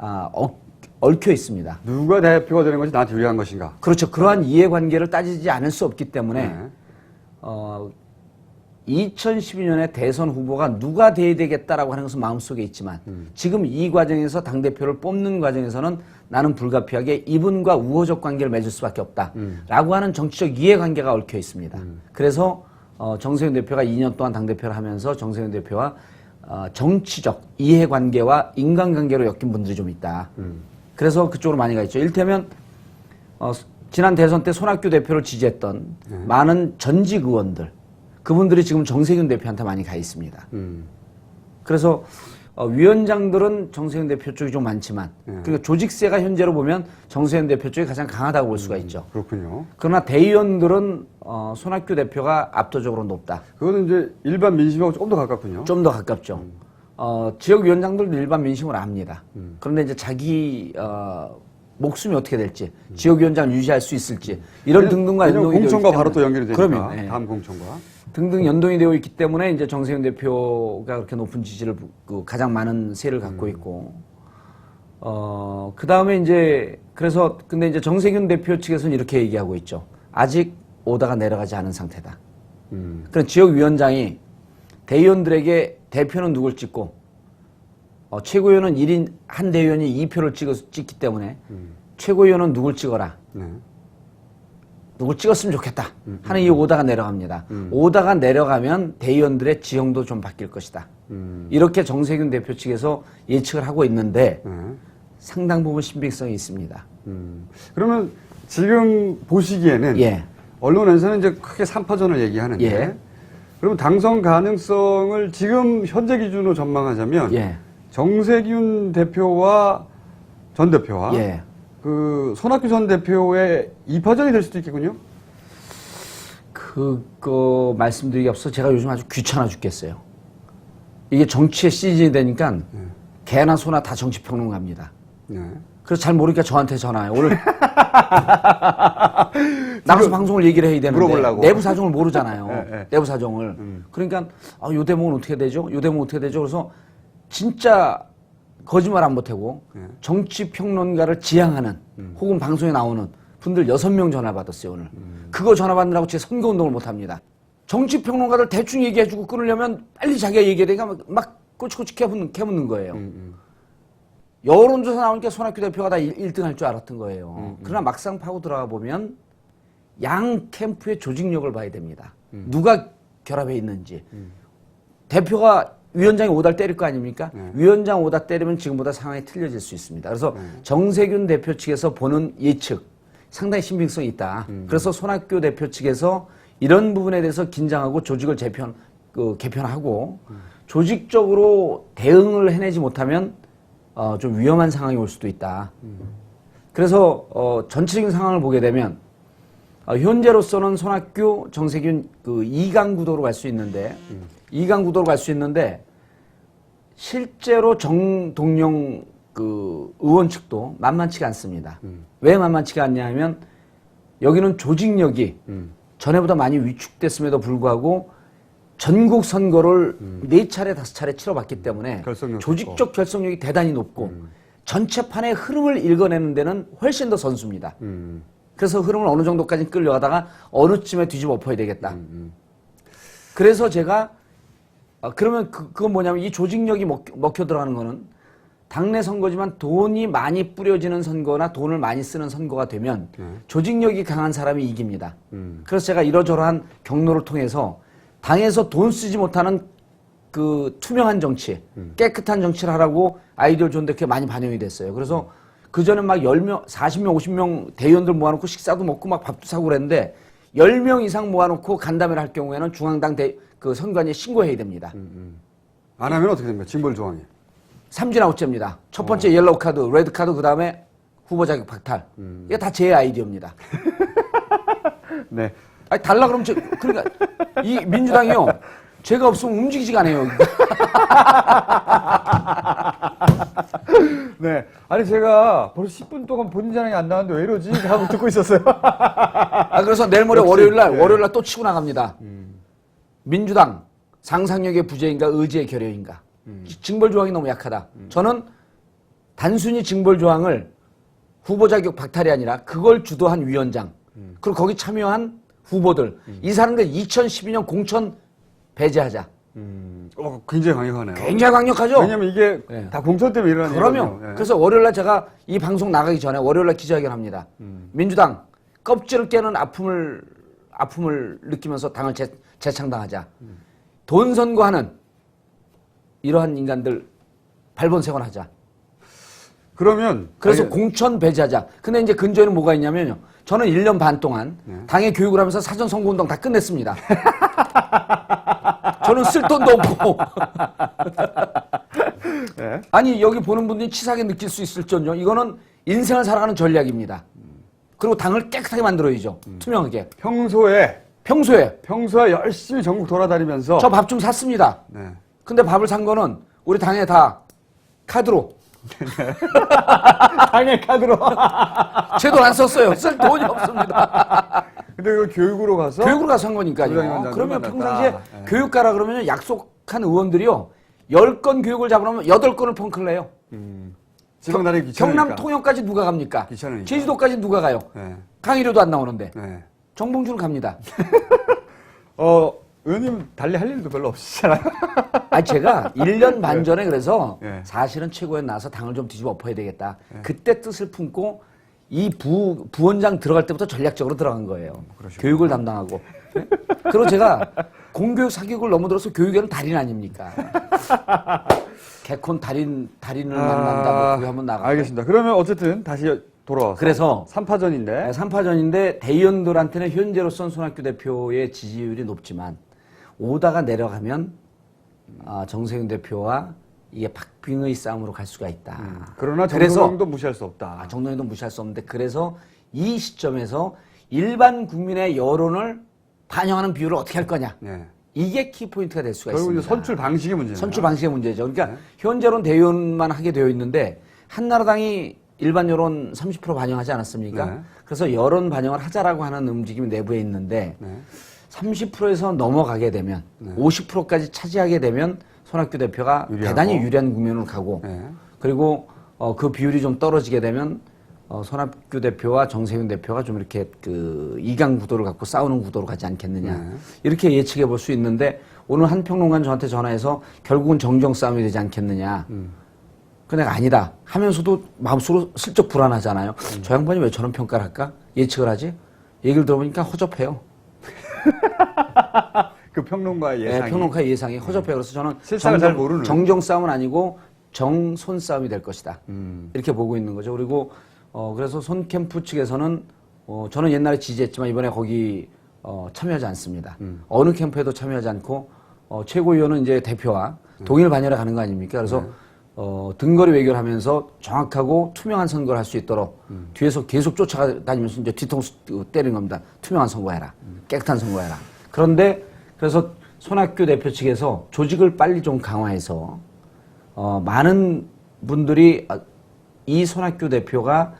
얽혀 있습니다. 누가 대표가 되는 것이 나한테 유리한 것인가? 그렇죠. 그러한 이해관계를 따지지 않을 수 없기 때문에 네. 2012년에 대선 후보가 누가 돼야 되겠다라고 하는 것은 마음속에 있지만 지금 이 과정에서 당대표를 뽑는 과정에서는 나는 불가피하게 이분과 우호적 관계를 맺을 수밖에 없다라고 하는 정치적 이해관계가 얽혀 있습니다. 그래서 정세균 대표가 2년 동안 당대표를 하면서 정세균 대표와 정치적 이해관계와 인간관계로 엮인 분들이 좀 있다. 그래서 그쪽으로 많이 가 있죠. 이를테면 지난 대선 때 손학규 대표를 지지했던 많은 전직 의원들 그분들이 지금 정세균 대표한테 많이 가 있습니다. 그래서 위원장들은 정세균 대표 쪽이 좀 많지만 그러니까 조직세가 현재로 보면 정세균 대표 쪽이 가장 강하다고 볼 수가 있죠. 그렇군요. 그러나 대의원들은 손학규 대표가 압도적으로 높다. 그거는 이제 일반 민심하고 조금 더 가깝군요. 좀 더 가깝죠. 지역위원장들도 일반 민심을 압니다. 그런데 이제 자기 목숨이 어떻게 될지, 지역위원장을 유지할 수 있을지 이런 등등과 왜냐면 연동이 공천과 되어 바로 있기 또 연결이 되니까. 그러면, 예. 다음 공천과. 등등 연동이 되어 있기 때문에 이제 정세균 대표가 그렇게 높은 지지를 가장 많은 세를 갖고 있고, 그 다음에 이제 그래서 근데 이제 정세균 대표 측에서는 이렇게 얘기하고 있죠. 아직 오다가 내려가지 않은 상태다. 그런 지역위원장이 대의원들에게 대표는 누굴 찍고 최고위원은 1인 한 대의원이 2표를 찍기 때문에 최고위원은 누굴 찍어라. 네. 누굴 찍었으면 좋겠다 하는 이 오다가 내려갑니다. 오다가 내려가면 대의원들의 지형도 좀 바뀔 것이다. 이렇게 정세균 대표 측에서 예측을 하고 있는데 상당 부분 신빙성이 있습니다. 그러면 지금 보시기에는 예. 언론에서는 이제 크게 3파전을 얘기하는데 예. 그러면 당선 가능성을 지금 현재 기준으로 전망하자면 예. 정세균 대표와 전 대표와 예. 그 손학규 전 대표의 2파전이 될 수도 있겠군요. 그거 말씀드리기 앞서 제가 요즘 아주 귀찮아 죽겠어요. 이게 정치의 시즌이 되니까 개나 소나 다 정치평론가입니다. 네. 그래서 잘 모르니까 저한테 전화해요. 오늘 나가서 방송을 얘기를 해야 되는데 물어보려고. 내부 사정을 모르잖아요. 네. 내부 사정을. 그러니까 요 대목은 어떻게 되죠? 요 대목은 어떻게 되죠? 그래서 진짜 거짓말 안 못하고 정치평론가를 지향하는 혹은 방송에 나오는 분들 6명 전화 받았어요 오늘. 그거 전화 받느라고 제 선거운동을 못합니다. 정치평론가들 대충 얘기해주고 끊으려면 빨리 자기가 얘기하니까 막 꼬치꼬치 캐묻는 거예요. 여론조사 나오니까 손학규 대표가 다 1등 할 줄 알았던 거예요. 그러나 막상 파고 들어가 보면 양 캠프의 조직력을 봐야 됩니다. 누가 결합해 있는지. 대표가 위원장이 오다를 때릴 거 아닙니까? 위원장 오다 때리면 지금보다 상황이 틀려질 수 있습니다. 그래서 정세균 대표 측에서 보는 예측 상당히 신빙성이 있다. 그래서 손학규 대표 측에서 이런 부분에 대해서 긴장하고 조직을 개편하고 조직적으로 대응을 해내지 못하면 좀 위험한 상황이 올 수도 있다. 그래서 전체적인 상황을 보게 되면 현재로서는 손학규, 정세균 그 2강 구도로 갈 수 있는데 2강 구도로 갈 수 있는데 실제로 정동영 그 의원 측도 만만치가 않습니다. 왜 만만치가 않냐 하면 여기는 조직력이 전에보다 많이 위축됐음에도 불구하고 전국 선거를 4차례, 5차례 치러봤기 때문에 조직적 결속력이 대단히 높고 전체판의 흐름을 읽어내는 데는 훨씬 더 선수입니다. 그래서 흐름을 어느 정도까지 끌려가다가 어느 쯤에 뒤집어 엎어야 되겠다. 그래서 제가 그러면 그건 뭐냐면 이 조직력이 먹혀 들어가는 거는 당내 선거지만 돈이 많이 뿌려지는 선거나 돈을 많이 쓰는 선거가 되면 조직력이 강한 사람이 이깁니다. 그래서 제가 이러저러한 경로를 통해서 당에서 돈 쓰지 못하는 그 투명한 정치, 깨끗한 정치를 하라고 아이디어를 줬는데 그게 많이 반영이 됐어요. 그래서 그전에 막 10명, 40명, 50명 대의원들 모아놓고 식사도 먹고 막 밥도 사고 그랬는데 10명 이상 모아놓고 간담회를 할 경우에는 중앙당 그 선관위에 신고해야 됩니다. 안 하면 어떻게 됩니까? 징벌 조항이. 3진 아웃제입니다. 첫 번째 옐로우 카드, 레드 카드, 그 다음에 후보 자격 박탈. 이게 다 제 아이디어입니다. 네. 아니, 달라 그러면 그러니까 이 민주당이요. 제가 없으면 움직이지가 않아요. 네. 아니, 제가 벌써 10분 동안 본인 자랑이 안 나왔는데 왜 이러지? 하고 듣고 있었어요. 그래서 내일 모레 역시, 월요일날 또 치고 나갑니다. 민주당 상상력의 부재인가 의지의 결여인가. 징벌 조항이 너무 약하다. 저는 단순히 징벌 조항을 후보 자격 박탈이 아니라 그걸 주도한 위원장 그리고 거기 참여한 후보들 이 사람들 2012년 공천 배제하자. 굉장히 강력하네요. 굉장히 강력하죠. 왜냐면 이게 네. 다 공천 때문에 일어나는 그러면 일이거든요. 네. 그래서 월요일날 제가 이 방송 나가기 전에 월요일날 기자회견합니다. 민주당 껍질을 깨는 아픔을 느끼면서 당을 재창당하자. 돈 선거하는 이러한 인간들 발본색원하자. 그러면 그래서 아니, 공천 배제하자. 근데 이제 근저에는 뭐가 있냐면요. 저는 1년 반 동안 당의 교육을 하면서 사전 선거운동 다 끝냈습니다. 저는 쓸 돈도 없고. 네. 아니 여기 보는 분들이 치사하게 느낄 수 있을지언정 이거는 인생을 살아가는 전략입니다. 그리고 당을 깨끗하게 만들어야죠. 투명하게. 평소에 열심히 전국 돌아다니면서 저 밥 좀 샀습니다. 네. 근데 밥을 산 거는 우리 당에 다 카드로. 당의 카드로. 제 돈 안 썼어요. 쓸 돈이 없습니다. 근데 그 교육으로 가서 교육으로 가서 한 거니까요. 그러면 평상시에 교육가라 그러면 약속한 의원들이요. 10건 교육을 잡으려면 8건을 펑크를 내요. 지방 다니기 귀찮으니까. 경남 통영까지 누가 갑니까? 귀찮으니까. 제주도까지 누가 가요? 네. 강의료도 안 나오는데. 네. 정봉주는 갑니다. 의원님 달리 할 일도 별로 없으시잖아요. 제가 1년 반 전에 그래서 네. 사실은 최고위원 나와서 당을 좀 뒤집어 엎어야 되겠다. 그때 뜻을 품고 이 부원장 들어갈 때부터 전략적으로 들어간 거예요. 교육을 담당하고. 네? 그리고 제가 공교육 사교육을 넘어들어서 교육에는 달인 아닙니까? 개콘 달인을 만난다. 뭐 그게 한번 나가고. 알겠습니다. 그러면 어쨌든 다시 돌아와서. 그래서 3파전인데. 3파전인데 대의원들한테는 현재로선 손학규 대표의 지지율이 높지만 오다가 내려가면 정세균 대표와 이게 박빙의 싸움으로 갈 수가 있다. 그러나 정동영도 무시할 수 없다. 정동영도 무시할 수 없는데 그래서 이 시점에서 일반 국민의 여론을 반영하는 비율을 어떻게 할 거냐. 네. 이게 키포인트가 될 수가 결국 있습니다. 이제 선출 방식의 문제죠. 선출 방식의 문제죠. 그러니까 현재로는 대의원만 하게 되어 있는데 한나라당이 일반 여론 30% 반영하지 않았습니까? 네. 그래서 여론 반영을 하자라고 하는 움직임이 내부에 있는데 30%에서 넘어가게 되면 50%까지 차지하게 되면 손학규 대표가 대단히 유리한 국면으로 가고 그리고 그 비율이 좀 떨어지게 되면 손학규 대표와 정세균 대표가 좀 이렇게 그 2강 구도를 갖고 싸우는 구도로 가지 않겠느냐 이렇게 예측해 볼 수 있는데 오늘 한 평론가는 저한테 전화해서 결국은 정정 싸움이 되지 않겠느냐. 근데 내가 아니다 하면서도 마음속으로 슬쩍 불안하잖아요. 저 양반이 왜 저런 평가를 할까? 예측을 하지? 얘기를 들어보니까 허접해요. 그 평론가의 예상이. 네, 평론가의 예상이 허접해요. 그래서 저는 실상을 잘 모르는. 정정 싸움은 아니고 정손 싸움이 될 것이다. 이렇게 보고 있는 거죠. 그리고 그래서 손 캠프 측에서는 저는 옛날에 지지했지만 이번에 거기 참여하지 않습니다. 어느 캠프에도 참여하지 않고 최고위원은 이제 대표와 동일 반열에 가는 거 아닙니까? 그래서 등거리 외교를 하면서 정확하고 투명한 선거를 할 수 있도록 뒤에서 계속 쫓아다니면서 이제 뒤통수 때리는 겁니다. 투명한 선거해라. 깨끗한 선거해라. 그런데 그래서 손학규 대표 측에서 조직을 빨리 좀 강화해서 많은 분들이 이 손학규 대표가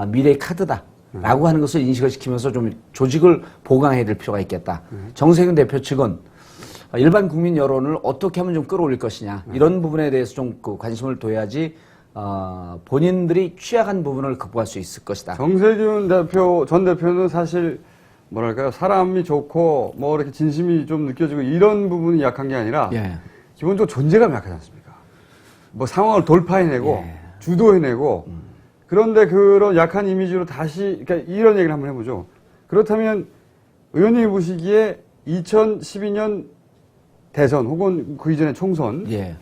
미래의 카드다라고 하는 것을 인식을 시키면서 좀 조직을 보강해야 될 필요가 있겠다. 정세균 대표 측은 일반 국민 여론을 어떻게 하면 좀 끌어올릴 것이냐 이런 부분에 대해서 좀 그 관심을 둬야지 본인들이 취약한 부분을 극복할 수 있을 것이다. 정세균 전 대표는 사실 뭐랄까요, 사람이 좋고 뭐 이렇게 진심이 좀 느껴지고 이런 부분이 약한 게 아니라 예. 기본적으로 존재감이 약하지 않습니까? 뭐 상황을 돌파해내고 예. 주도해내고 그런데 그런 약한 이미지로 다시 그러니까 이런 얘기를 한번 해보죠. 그렇다면 의원님이 보시기에 2012년 대선 혹은 그 이전의 총선을 예.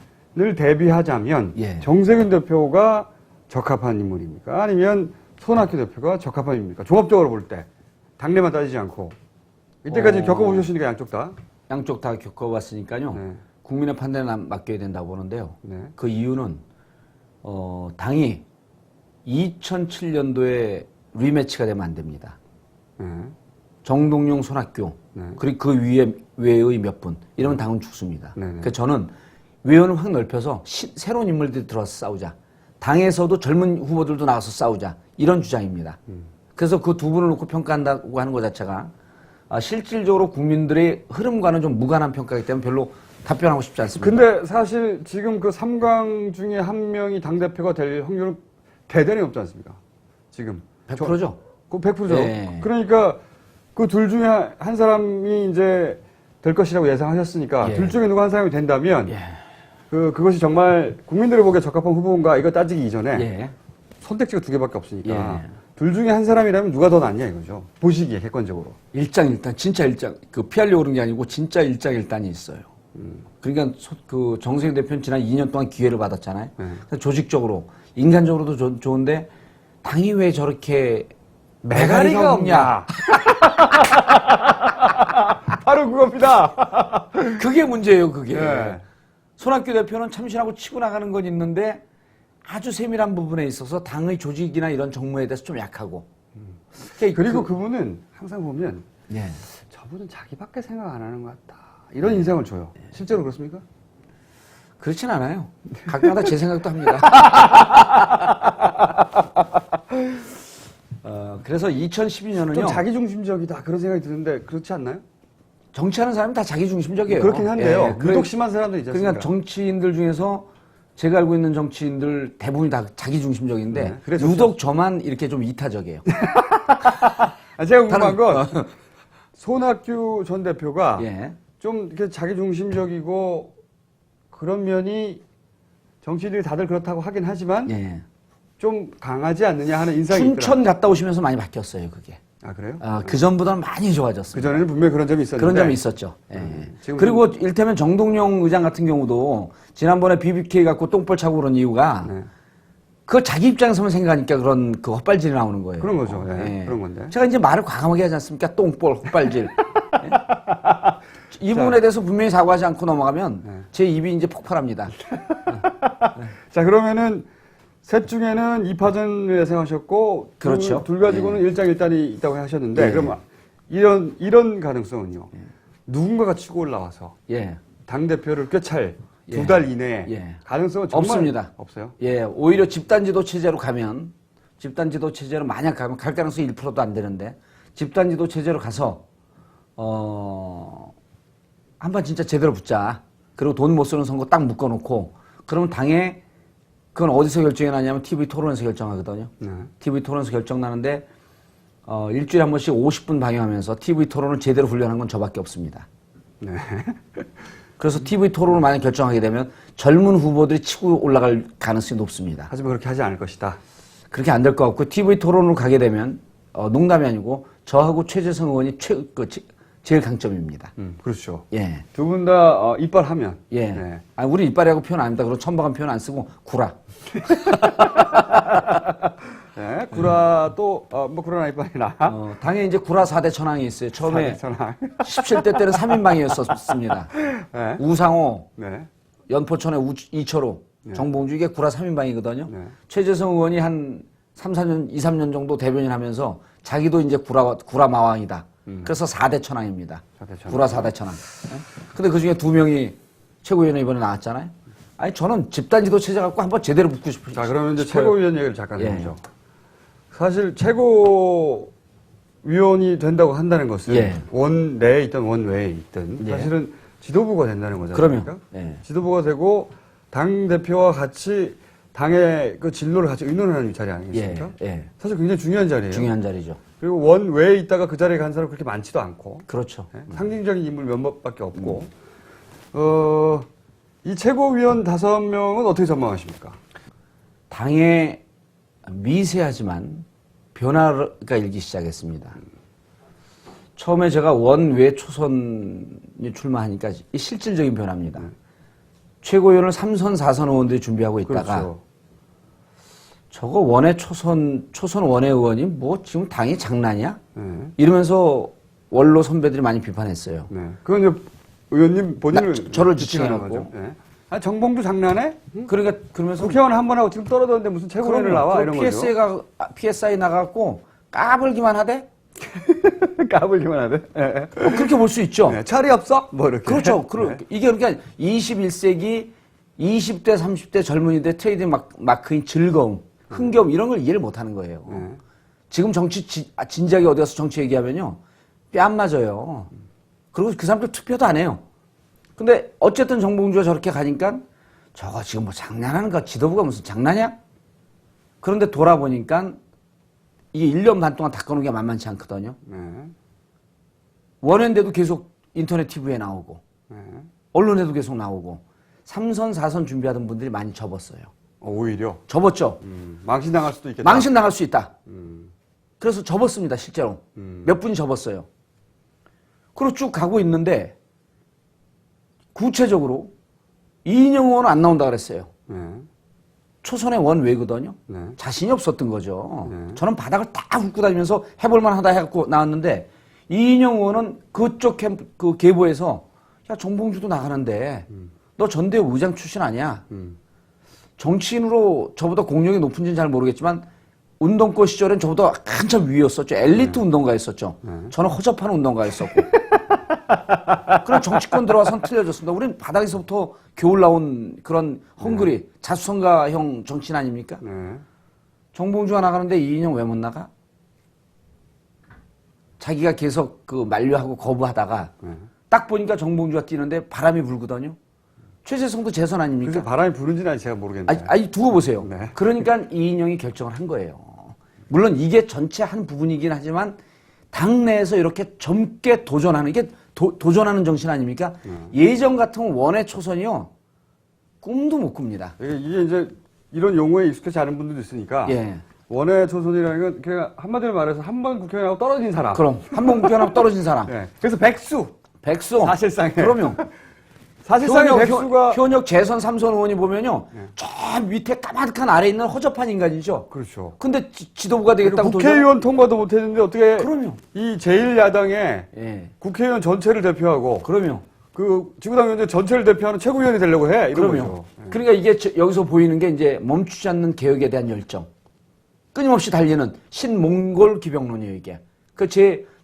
대비하자면 예. 정세균 대표가 적합한 인물입니까? 아니면 손학규 대표가 적합한 인물입니까? 종합적으로 볼 때 당내만 따지지 않고 이때까지 겪어보셨으니까 양쪽 다. 양쪽 다 겪어봤으니까요. 네. 국민의 판단에 맡겨야 된다고 보는데요. 네. 그 이유는 당이 2007년도에 리매치가 되면 안 됩니다. 네. 정동영, 손학규 네. 그리고 그 외의 몇 분 이러면 당은 죽습니다. 네. 그래서 저는 외연을 확 넓혀서 새로운 인물들이 들어와서 싸우자. 당에서도 젊은 후보들도 나와서 싸우자. 이런 주장입니다. 그래서 그 두 분을 놓고 평가한다고 하는 것 자체가 실질적으로 국민들의 흐름과는 좀 무관한 평가이기 때문에 별로 답변하고 싶지 않습니다. 근데 사실 지금 그 3강 중에 한 명이 당대표가 될 확률은 대단히 높지 않습니까? 지금. 100%죠? 그 100%죠. 네. 그러니까 그 둘 중에 한 사람이 이제 될 것이라고 예상하셨으니까 예. 둘 중에 누구 한 사람이 된다면 예. 그것이 정말 국민들이 보기에 적합한 후보인가 이거 따지기 이전에 예. 선택지가 두 개밖에 없으니까 예. 둘 중에 한 사람이라면 누가 더 낫냐 이거죠. 보시기에 객관적으로. 일장일단, 진짜 일장, 피하려고 그런 게 아니고 진짜 일장일단이 있어요. 그러니까 그 정세균 대표는 지난 2년 동안 기회를 받았잖아요. 그래서 조직적으로, 인간적으로도 좋은데 당이 왜 저렇게 메가리가 없냐. 바로 그겁니다. 그게 문제예요, 그게. 네. 손학규 대표는 참신하고 치고 나가는 건 있는데 아주 세밀한 부분에 있어서 당의 조직이나 이런 정무에 대해서 좀 약하고. 그러니까 그리고 그분은 항상 보면 예. 저분은 자기밖에 생각 안 하는 것 같다. 이런 인상을 줘요. 실제로 그렇습니까? 그렇진 않아요. 가끔가다 제 생각도 합니다. 그래서 2012년은요. 좀 자기중심적이다 그런 생각이 드는데 그렇지 않나요? 정치하는 사람이 다 자기중심적이에요. 그렇긴 한데요. 예, 유독 심한 사람들 있지 않습니까? 그러니까 정치인들 중에서 제가 알고 있는 정치인들 대부분이 다 자기중심적인데 네, 그래서 유독 저만 이렇게 좀 이타적이에요. 제가 궁금한 건 손학규 전 대표가 예. 좀 이렇게 자기중심적이고 그런 면이 정치인들이 다들 그렇다고 하긴 하지만 예. 좀 강하지 않느냐 하는 인상이 춘천 있더라. 갔다 오시면서 많이 바뀌었어요, 그게. 아 그래요? 그 전보다는 많이 좋아졌습니다. 그 전에는 분명히 그런 점이 있었는데 그런 점이 있었죠. 예. 지금 그리고 일테면 정동영 의장 같은 경우도 지난번에 BBK 갖고 똥볼 차고 그런 이유가 네. 그걸 자기 입장에서만 생각하니까 그런 그 헛발질이 나오는 거예요. 그런 거죠. 예, 그런 건데. 제가 이제 말을 과감하게 하지 않습니까? 똥볼, 헛발질. 예? 이 부분에 대해서 분명히 사과하지 않고 넘어가면 네. 제 입이 이제 폭발합니다. 자 그러면은 셋 중에는 2파전을 예상하셨고 그렇죠. 둘 가지고는 일장일단이 있다고 하셨는데 예. 그럼 이런 가능성은요. 누군가가 치고 올라와서 예. 당 대표를 꿰찰 예. 2달 이내에 예. 가능성은 정말 없습니다. 없어요. 예, 오히려 집단지도 체제로 가면, 집단지도 체제로 만약 가면 갈 가능성이 1%도 안 되는데, 집단지도 체제로 가서, 한번 진짜 제대로 붙자. 그리고 돈 못 쓰는 선거 딱 묶어놓고, 그러면 당에, 그건 어디서 결정이 나냐면 TV 토론에서 결정하거든요. 네. TV 토론에서 결정 나는데, 일주일에 한 번씩 50분 방영하면서 TV 토론을 제대로 훈련한 건 저밖에 없습니다. 네. 그래서 TV 토론을 만약 결정하게 되면 젊은 후보들이 치고 올라갈 가능성이 높습니다. 하지만 그렇게 하지 않을 것이다. 그렇게 안 될 것 같고 TV 토론으로 가게 되면 농담이 아니고 저하고 최재성 의원이 제일 강점입니다. 그렇죠. 예, 두 분 다 이빨하면. 예. 네. 아니, 우리 이빨이라고 표현 안 합니다. 그런 천박한 표현 안 쓰고 구라. 네. 구라 뭐 구라나 이빨이나. 당에 이제 구라 4대 천왕이 있어요. 처음에 전화. 17대 때는 3인방이었었습니다. 네. 우상호, 네. 연포천의 이철호, 정봉주 이게 구라 3인방이거든요. 네. 최재성 의원이 한 2, 3년 정도 대변인 하면서 자기도 이제 구라 마왕이다. 그래서 4대 천왕입니다. 4대 천왕. 구라 4대 천왕. 근데 그 중에 2명이 최고위원회 이번에 나왔잖아요. 아니, 저는 집단 지도 체제 갖고 한번 제대로 붙고 싶어요. 자, 그러면 이제 최고위원 얘기를 잠깐 예. 해보죠. 사실 최고위원이 된다고 한다는 것은 예. 원내에 있든 원외에 있든 예. 사실은 지도부가 된다는 거잖아요. 그럼요. 예. 지도부가 되고 당대표와 같이 당의 그 진로를 같이 의논하는 자리 아니겠습니까? 예. 예. 사실 굉장히 중요한 자리예요. 중요한 자리죠. 그리고 원외에 있다가 그 자리에 간 사람 그렇게 많지도 않고 그렇죠. 상징적인 인물 몇몇밖에 없고 이 최고위원 5명은 어떻게 전망하십니까? 당의 미세하지만 변화가 일기 시작했습니다. 처음에 제가 원외 초선이 출마하니까 이 실질적인 변화입니다. 최고위원을 3선, 4선 의원들이 준비하고 있다가 그렇죠. 저거 원외 초선 원외 의원이 뭐 지금 당이 장난이야? 네. 이러면서 원로 선배들이 많이 비판했어요. 네. 그건 이제 의원님 본인을 저를 지칭하는 지칭해갖고. 거죠. 네. 아, 정봉주 장난해? 그러니까 그러면서 국회의원 한 번 하고 지금 떨어졌는데 무슨 최고위원을 나와 이런 거죠. PSI 나가고 까불기만 하대? 까불기만 하대. 네. 그렇게 볼 수 있죠. 네. 철이 없어? 뭐 이렇게. 그렇죠. 네. 이게 그러니까 21세기 20대, 30대 젊은이들 트레이드 마크인 즐거움, 흥겨움 이런 걸 이해를 못 하는 거예요. 네. 지금 진지하게 어디 가서 정치 얘기하면요. 뺨 안 맞아요. 그리고 그 사람들 투표도 안 해요. 근데 어쨌든 정봉주가 저렇게 가니까 저거 지금 뭐 장난하는 거 지도부가 무슨 장난이야? 그런데 돌아보니까 이게 1년 반 동안 닦아놓은 게 만만치 않거든요. 네. 원외인데도 계속 인터넷 TV에 나오고 네. 언론에도 계속 나오고 3선, 4선 준비하던 분들이 많이 접었어요. 오히려. 접었죠. 망신당할 수도 있겠다. 망신 당할 수 있다. 그래서 접었습니다, 실제로. 몇 분이 접었어요. 그리고 쭉 가고 있는데 구체적으로 이인영 의원은 안 나온다 그랬어요. 네. 초선의 원외거든요. 네. 자신이 없었던 거죠. 네. 저는 바닥을 딱 훑고 다니면서 해볼만 하다 해갖고 나왔는데 이인영 의원은 그쪽 그 계보에서 야, 정봉주도 나가는데 너 전대회 의장 출신 아니야? 정치인으로 저보다 공력이 높은지는 잘 모르겠지만 운동권 시절엔 저보다 한참 위였었죠. 엘리트 운동가였었죠. 저는 허접한 운동가였었고. 그럼 정치권 들어와서는 틀려졌습니다. 우리는 바닥에서부터 겨울 나온 그런 헝그리, 자수성가형 정치인 아닙니까? 네. 정봉주가 나가는데 이인영 왜 못 나가? 자기가 계속 그 만류하고 거부하다가 딱 보니까 정봉주가 뛰는데 바람이 불거든요. 최재성도 재선 아닙니까? 그래서 바람이 부는지는 아직 제가 모르겠는데. 아니 두고 보세요. 네. 그러니까 이인영이 결정을 한 거예요. 물론 이게 전체 한 부분이긴 하지만 당내에서 이렇게 젊게 도전하는 이게 도전하는 정신 아닙니까? 예전 같은 원외 초선이요. 꿈도 못 꿉니다. 이게 이제 이런 용어에 익숙하지 않은 분들도 있으니까. 예. 원외 초선이라는 건 그냥 한마디로 말해서 한 번 국회의원하고 떨어진 사람. 그럼 한 번 국회의원 떨어진 사람. 네. 그래서 백수. 백수. 사실상에. 그럼요. 사실상에 백수가. 현역 재선 3선 의원이 보면요. 저 밑에 까마득한 아래 있는 허접한 인간이죠. 그렇죠. 근데 지도부가 되겠다고 국회의원 통과도 못 했는데 어떻게. 그럼요. 이 제1야당의 예. 국회의원 전체를 대표하고. 그럼요. 그 지구당 의원들 전체를 대표하는 최고위원이 되려고 해. 이런 그럼요. 거죠. 그러니까 이게 여기서 보이는 게 이제 멈추지 않는 개혁에 대한 열정. 끊임없이 달리는 신몽골 기병론이에요, 이게.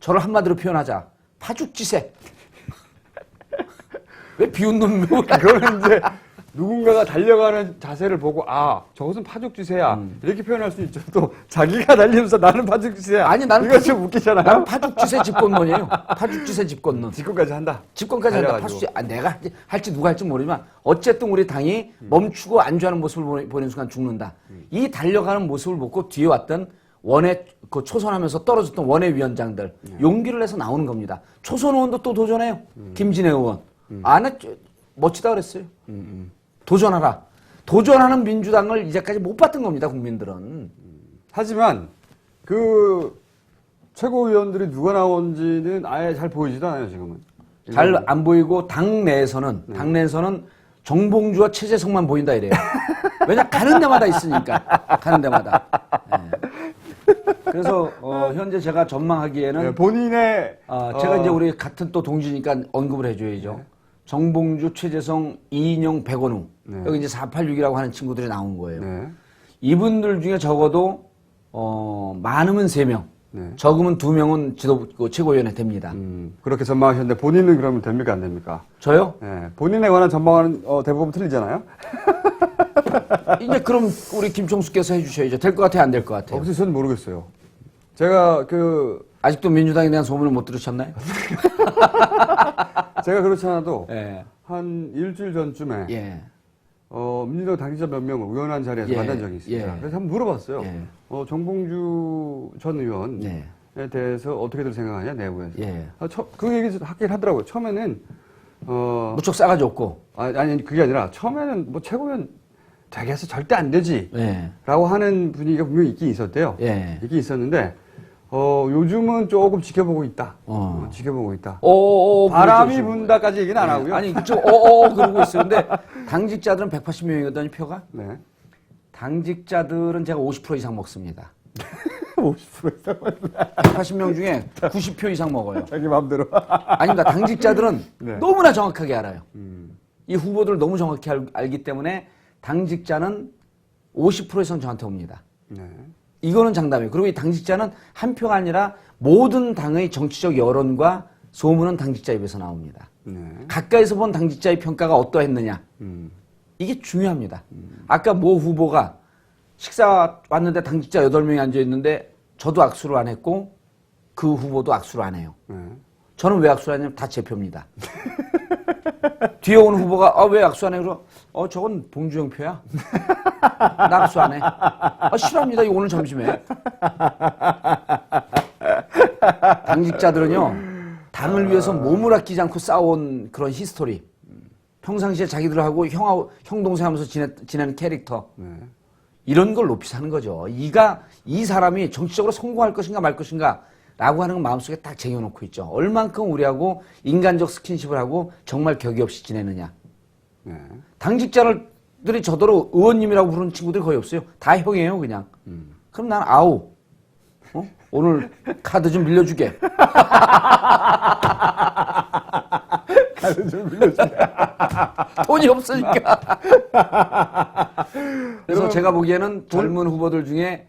저를 한마디로 표현하자. 파죽지세. 왜 비웃는 놈? 그거는 이제 누군가가 달려가는 자세를 보고 아 저것은 파죽지세야 이렇게 표현할 수 있죠. 또 자기가 달리면서 나는 파죽지세야. 아니, 나는 이거 좀 웃기잖아요. 나는 파죽지세 집권론이에요. 파죽지세 집권론. 직권까지 한다. 집권까지 한다. 달려가지고. 파죽지. 내가 할지 누가 할지 모르지만 어쨌든 우리 당이 멈추고 안주하는 모습을 보이는 순간 죽는다. 이 달려가는 모습을 보고 뒤에 왔던 원외 그 초선하면서 떨어졌던 원외 위원장들 용기를 내서 나오는 겁니다. 초선 의원도 또 도전해요. 김진애 의원. 나 멋지다 그랬어요. 도전하라. 도전하는 민주당을 이제까지 못 봤던 겁니다, 국민들은. 하지만 그 최고위원들이 누가 나온지는 아예 잘 보이지도 않아요 지금은. 잘 안 보이고 당내에서는 정봉주와 최재성만 보인다 이래요. 왜냐 가는 데마다 있으니까. 가는 데마다. 네. 그래서 현재 제가 전망하기에는 네, 본인의 제가 이제 우리 같은 또 동지니까 언급을 해줘야죠. 정봉주, 최재성, 이인영, 백원우. 네. 여기 이제 486이라고 하는 친구들이 나온 거예요. 네. 이분들 중에 적어도 많으면 3명, 네. 적으면 2명은 최고위원회 됩니다. 그렇게 전망하셨는데 본인은 그러면 됩니까 안 됩니까? 저요? 네. 본인에 관한 전망은 대부분 틀리잖아요. 이제 그럼 우리 김총수께서 해주셔야죠. 될 것 같아요, 안 될 것 같아요? 혹시 저는 모르겠어요. 제가 아직도 민주당에 대한 소문을 못 들으셨나요? 제가 그렇지 않아도 예. 한 일주일 전쯤에 예. 민주당 당직자 몇 명을 우연한 자리에서 예. 만난 적이 있습니다. 예. 그래서 한번 물어봤어요. 예. 정봉주 전 의원에 예. 대해서 어떻게들 생각하냐 내부에서. 예. 그 얘기 하긴 하더라고요. 처음에는 무척 싸가지 없고. 아니 그게 아니라 처음에는 뭐 최고위원 되겠어 절대 안 되지. 예. 라고 하는 분위기가 분명히 있긴 있었대요. 예. 있긴 있었는데 요즘은 조금 지켜보고 있다. 어. 지켜보고 있다. 그러죠. 바람이 분다까지 얘기는 안 하고요. 아니, 그쪽, 그러고 있어요. 근데 당직자들은 180명이거든요, 표가. 네. 당직자들은 제가 50% 이상 먹습니다. 50% 이상 180명 중에 90표 이상 먹어요. 자기 마음대로. 아닙니다. 당직자들은 네. 너무나 정확하게 알아요. 이 후보들 너무 정확히 알기 때문에 당직자는 50% 이상 저한테 옵니다. 네. 이거는 장담이에요. 그리고 이 당직자는 한 표가 아니라 모든 당의 정치적 여론과 소문은 당직자 입에서 나옵니다. 네. 가까이서 본 당직자의 평가가 어떠했느냐. 이게 중요합니다. 아까 모 후보가 식사 왔는데 당직자 8명이 앉아있는데 저도 악수를 안 했고 그 후보도 악수를 안 해요. 네. 저는 왜 악수를 하냐면 다 제 표입니다. 뒤에 오는 후보가 왜 악수 안 해? 그럼 저건 봉주영 표야. 나 악수 안 해. 싫어합니다. 이거 오늘 점심에. 당직자들은요. 당을 위해서 몸을 아끼지 않고 싸워온 그런 히스토리. 평상시에 자기들하고 형 동생 하면서 지내는 캐릭터. 네. 이런 걸 높이 사는 거죠. 이 사람이 정치적으로 성공할 것인가 말 것인가 라고 하는 건 마음속에 딱 쟁여놓고 있죠. 얼만큼 우리하고 인간적 스킨십을 하고 정말 격이 없이 지내느냐. 네. 당직자들이 저더러 의원님이라고 부르는 친구들이 거의 없어요. 다 형이에요, 그냥. 그럼 난 아우. 오늘 카드 좀 빌려주게. 카드 좀 빌려주게. 돈이 없으니까. 그래서 제가 보기에는 젊은 후보들 중에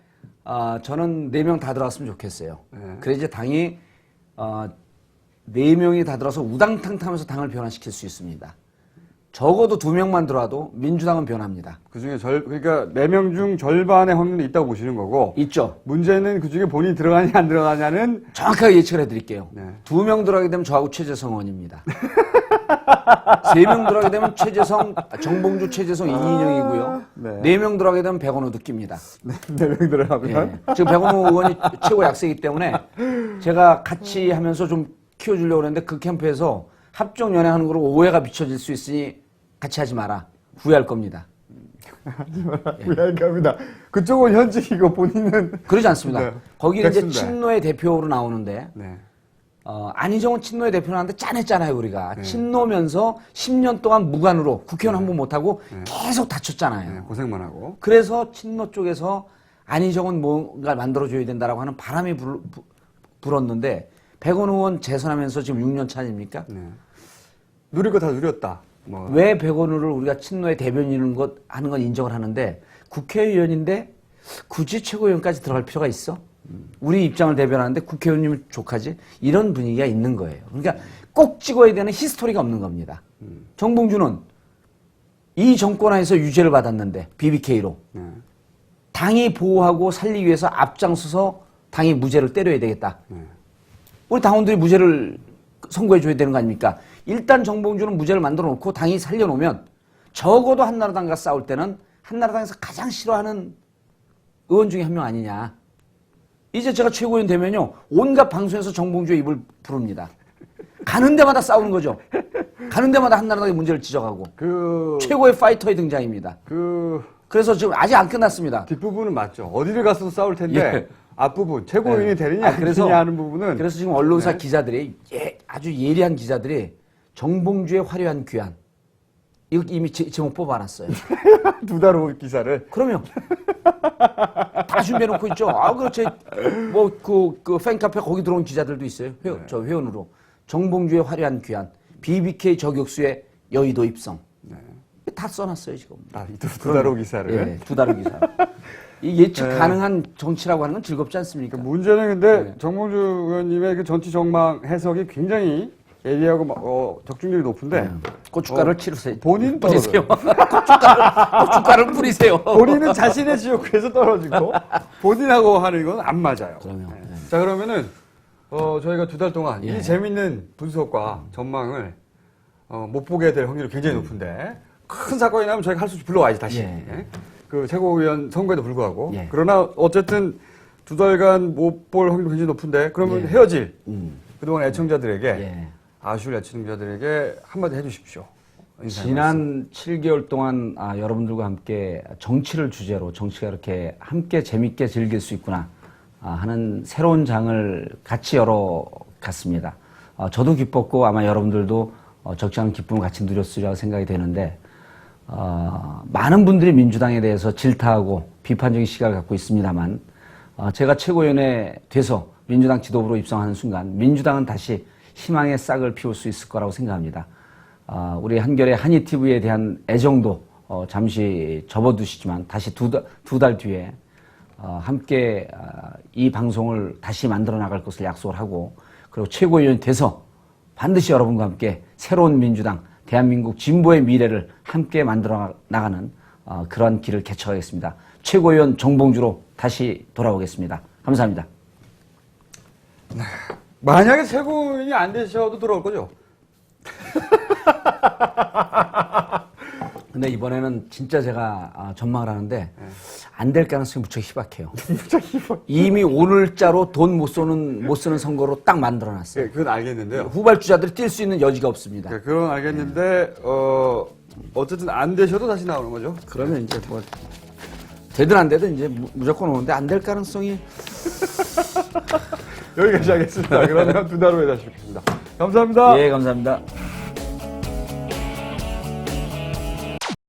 저는 4명 다 들어왔으면 좋겠어요. 네. 그래야지 당이 4명이 다 들어서 우당탕탕하면서 당을 변화시킬 수 있습니다. 적어도 2명만 들어와도 민주당은 변합니다. 그중에 그러니까 4명 중 절반의 확률이 있다고 보시는 거고. 있죠. 문제는 그중에 본인이 들어가냐 안 들어가냐는 정확하게 예측을 해드릴게요. 네. 2명 들어가게 되면 저하고 최재성 의원입니다. 3명 들어가게 되면 정봉주, 최재성, 이인영이고요. 네. 4명 들어가게 되면 백원우 듣기입니다. 4명 들어가면. 예. 지금 백원우 의원이 최고 약세이기 때문에 제가 같이 하면서 좀 키워주려고 했는데 그 캠프에서 합종연애하는 거로 오해가 비춰질 수 있으니 같이 하지 마라. 후회할 겁니다. 하지 마라. 후회할 겁니다. 그쪽은 현직이고 본인은. 그러지 않습니다. 네. 거기는 이제 백수인데. 친노의 대표로 나오는데 네. 안희정은 친노의 대표를 하는데 짠했잖아요, 우리가. 친노면서 10년 동안 무관으로 국회의원 한 번 못하고 계속 다쳤잖아요. 네. 고생만 하고. 그래서 친노 쪽에서 안희정은 뭔가 만들어줘야 된다라고 하는 바람이 불었는데 백원우 의원 재선하면서 지금 6년 차 아닙니까? 네. 누릴 거 다 누렸다. 뭐. 왜 백원우를 우리가 친노의 대변인인 것 하는 건 인정을 하는데 국회의원인데 굳이 최고위원까지 들어갈 필요가 있어? 우리 입장을 대변하는데 국회의원님은 족하지? 이런 분위기가 있는 거예요. 그러니까 꼭 찍어야 되는 히스토리가 없는 겁니다. 정봉주는 이 정권 하에서 유죄를 받았는데 BBK로 네. 당이 보호하고 살리기 위해서 앞장서서 당이 무죄를 때려야 되겠다. 네. 우리 당원들이 무죄를 선고해 줘야 되는 거 아닙니까? 일단 정봉주는 무죄를 만들어 놓고 당이 살려놓으면 적어도 한나라당과 싸울 때는 한나라당에서 가장 싫어하는 의원 중에 한 명 아니냐. 이제 제가 최고위원 되면요. 온갖 방송에서 정봉주의 입을 부릅니다. 가는 데마다 싸우는 거죠. 가는 데마다 한나라당의 문제를 지적하고. 최고의 파이터의 등장입니다. 그래서 지금 아직 안 끝났습니다. 뒷부분은 맞죠. 어디를 가서도 싸울 텐데 예. 앞부분 최고위원이 되느냐 안 그래서, 되느냐 하는 부분은 그래서 지금 언론사 기자들이 아주 예리한 기자들이 정봉주의 화려한 귀환 이거 이미 제목 뽑아놨어요. 2달 후 기사를. 그러면 다 준비해놓고 있죠. 그렇지. 뭐 그 팬카페 거기 들어온 기자들도 있어요. 저 회원으로 정봉주의 화려한 귀환 BBK 저격수의 여의도 입성. 다 써놨어요 지금. 두 달호 기사를. 예, 두 달호 기사. 이 예측 가능한 정치라고 하는 건 즐겁지 않습니까? 문제는 근데 정봉주 의원님의 그 정치 전망 해석이 굉장히 예리하고 적중률이 높은데 고춧가루를 치르세요. 본인 뿌리세요. 고춧가루를 뿌리세요. 본인은 자신의 지역구에서 떨어지고 본인하고 하는 건 안 맞아요. 그럼요. 네. 자 그러면은 저희가 두 달 동안 이 재밌는 분석과 전망을 못 보게 될 확률이 굉장히 높은데 큰 사건이 나면 저희가 할 수 있이 불러와야지 다시. 예. 그 최고위원 선거에도 불구하고 그러나 어쨌든 두 달간 못 볼 확률이 굉장히 높은데 그러면 헤어질 그동안 애청자들에게 아쉬울 애청자들에게 한마디 해주십시오. 지난 7개월 동안 여러분들과 함께 정치를 주제로 정치가 이렇게 함께 재밌게 즐길 수 있구나 하는 새로운 장을 같이 열어갔습니다. 저도 기뻤고 아마 여러분들도 적지 않은 기쁨을 같이 누렸으리라고 생각이 되는데 많은 분들이 민주당에 대해서 질타하고 비판적인 시각을 갖고 있습니다만 제가 최고위원에 돼서 민주당 지도부로 입성하는 순간 민주당은 다시 희망의 싹을 피울 수 있을 거라고 생각합니다. 우리 한겨레 한이TV에 대한 애정도 잠시 접어두시지만 다시 두 달 뒤에 함께 이 방송을 다시 만들어 나갈 것을 약속을 하고 그리고 최고위원이 돼서 반드시 여러분과 함께 새로운 민주당 대한민국 진보의 미래를 함께 만들어 나가는 그런 길을 개척하겠습니다. 최고위원 정봉주로 다시 돌아오겠습니다. 감사합니다. 만약에 최고위원이 안 되셔도 돌아올 거죠? 근데 이번에는 진짜 제가 전망을 하는데 안 될 가능성이 무척 희박해요. 이미 오늘자로 돈 못 쓰는 선거로 딱 만들어놨어요. 네, 그건 알겠는데요. 후발주자들이 뛸 수 있는 여지가 없습니다. 네, 그건 알겠는데 어쨌든 안 되셔도 다시 나오는 거죠? 그러면 이제 뭐 되든 안 되든 이제 무조건 오는데 안 될 가능성이 여기까지 하겠습니다. 그러면 두 달 후에 다시 뵙겠습니다. 감사합니다. 예, 감사합니다.